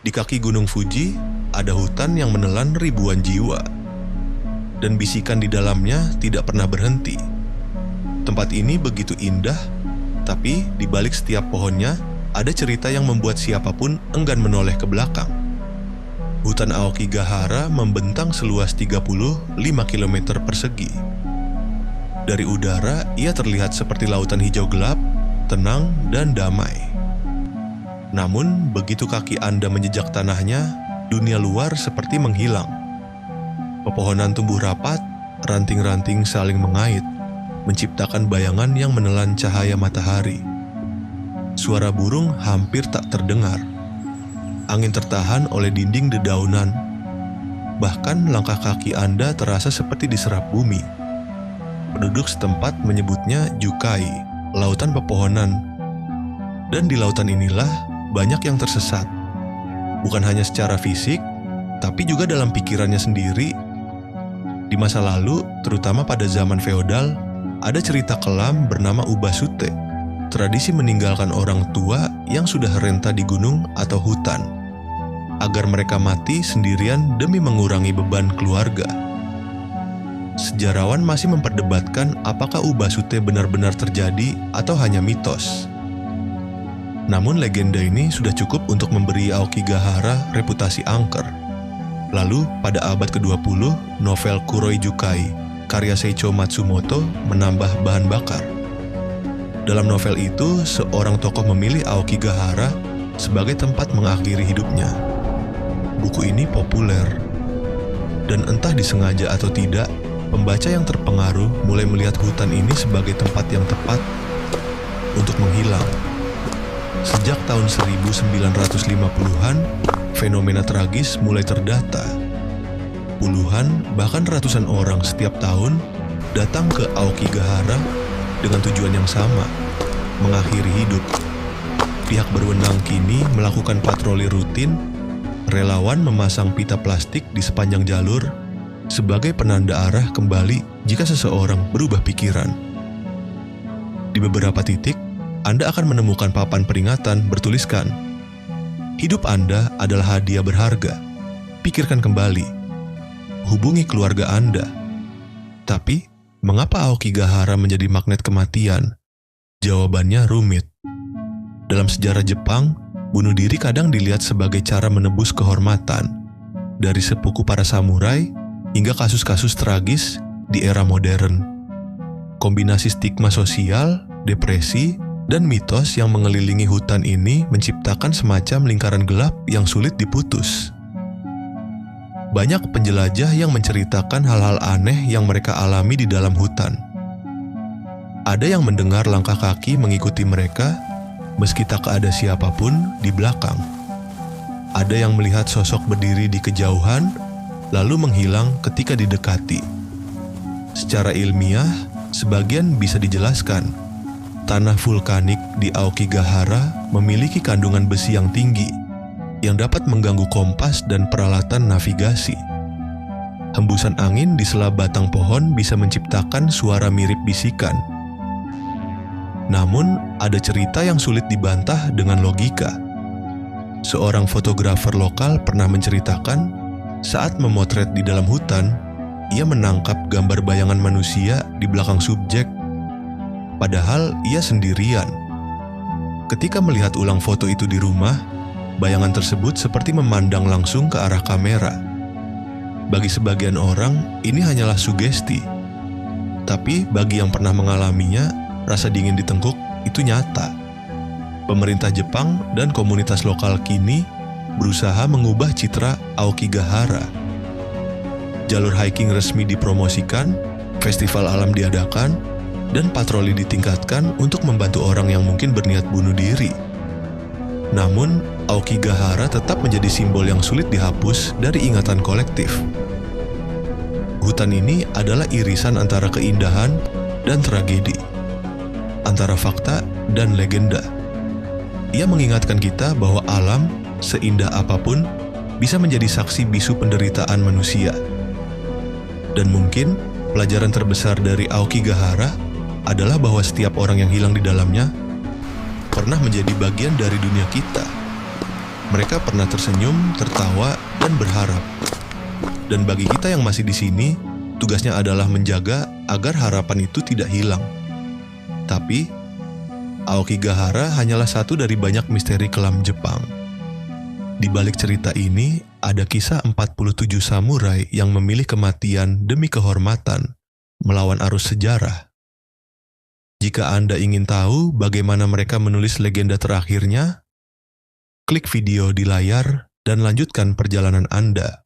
Di kaki Gunung Fuji, ada hutan yang menelan ribuan jiwa. Dan bisikan di dalamnya tidak pernah berhenti. Tempat ini begitu indah, tapi di balik setiap pohonnya, ada cerita yang membuat siapapun enggan menoleh ke belakang. Hutan Aokigahara membentang seluas 35 km persegi. Dari udara, ia terlihat seperti lautan hijau gelap, tenang, dan damai. Namun, begitu kaki Anda menjejak tanahnya, dunia luar seperti menghilang. Pepohonan tumbuh rapat, ranting-ranting saling mengait, menciptakan bayangan yang menelan cahaya matahari. Suara burung hampir tak terdengar. Angin tertahan oleh dinding dedaunan. Bahkan langkah kaki Anda terasa seperti diserap bumi. Penduduk setempat menyebutnya Jukai, lautan pepohonan. Dan di lautan inilah banyak yang tersesat. Bukan hanya secara fisik, tapi juga dalam pikirannya sendiri. Di masa lalu, terutama pada zaman feodal, ada cerita kelam bernama Ubasute, tradisi meninggalkan orang tua yang sudah renta di gunung atau hutan, agar mereka mati sendirian demi mengurangi beban keluarga. Sejarawan masih memperdebatkan apakah Ubasute benar-benar terjadi atau hanya mitos. Namun legenda ini sudah cukup untuk memberi Aokigahara reputasi angker. Lalu pada abad ke-20, novel Kuroi Jukai, karya Seicho Matsumoto, menambah bahan bakar. Dalam novel itu, seorang tokoh memilih Aokigahara sebagai tempat mengakhiri hidupnya. Buku ini populer, dan entah disengaja atau tidak, pembaca yang terpengaruh mulai melihat hutan ini sebagai tempat yang tepat untuk menghilang. Sejak tahun 1950-an, fenomena tragis mulai terdata. Puluhan, bahkan ratusan orang setiap tahun datang ke Aokigahara dengan tujuan yang sama, mengakhiri hidup. Pihak berwenang kini melakukan patroli rutin, relawan memasang pita plastik di sepanjang jalur sebagai penanda arah kembali jika seseorang berubah pikiran. Di beberapa titik, Anda akan menemukan papan peringatan bertuliskan, "Hidup Anda adalah hadiah berharga. Pikirkan kembali. Hubungi keluarga Anda." Tapi, mengapa Aokigahara menjadi magnet kematian? Jawabannya rumit. Dalam sejarah Jepang, bunuh diri kadang dilihat sebagai cara menebus kehormatan, dari sepuku para samurai hingga kasus-kasus tragis di era modern. Kombinasi stigma sosial, depresi, dan mitos yang mengelilingi hutan ini menciptakan semacam lingkaran gelap yang sulit diputus. Banyak penjelajah yang menceritakan hal-hal aneh yang mereka alami di dalam hutan. Ada yang mendengar langkah kaki mengikuti mereka, meski tak ada siapapun di belakang. Ada yang melihat sosok berdiri di kejauhan, lalu menghilang ketika didekati. Secara ilmiah, sebagian bisa dijelaskan. Tanah vulkanik di Aokigahara memiliki kandungan besi yang tinggi, yang dapat mengganggu kompas dan peralatan navigasi. Hembusan angin di sela batang pohon bisa menciptakan suara mirip bisikan. Namun, ada cerita yang sulit dibantah dengan logika. Seorang fotografer lokal pernah menceritakan, saat memotret di dalam hutan, ia menangkap gambar bayangan manusia di belakang subjek. Padahal ia sendirian. Ketika melihat ulang foto itu di rumah, bayangan tersebut seperti memandang langsung ke arah kamera. Bagi sebagian orang, ini hanyalah sugesti. Tapi bagi yang pernah mengalaminya, rasa dingin di tengkuk itu nyata. Pemerintah Jepang dan komunitas lokal kini berusaha mengubah citra Aokigahara. Jalur hiking resmi dipromosikan, festival alam diadakan, dan patroli ditingkatkan untuk membantu orang yang mungkin berniat bunuh diri. Namun, Aokigahara tetap menjadi simbol yang sulit dihapus dari ingatan kolektif. Hutan ini adalah irisan antara keindahan dan tragedi, antara fakta dan legenda. Ia mengingatkan kita bahwa alam, seindah apapun, bisa menjadi saksi bisu penderitaan manusia. Dan mungkin, pelajaran terbesar dari Aokigahara adalah bahwa setiap orang yang hilang di dalamnya pernah menjadi bagian dari dunia kita. Mereka pernah tersenyum, tertawa, dan berharap. Dan bagi kita yang masih di sini, tugasnya adalah menjaga agar harapan itu tidak hilang. Tapi, Aokigahara hanyalah satu dari banyak misteri kelam Jepang. Di balik cerita ini, ada kisah 47 samurai yang memilih kematian demi kehormatan melawan arus sejarah. Jika Anda ingin tahu bagaimana mereka menulis legenda terakhirnya, klik video di layar dan lanjutkan perjalanan Anda.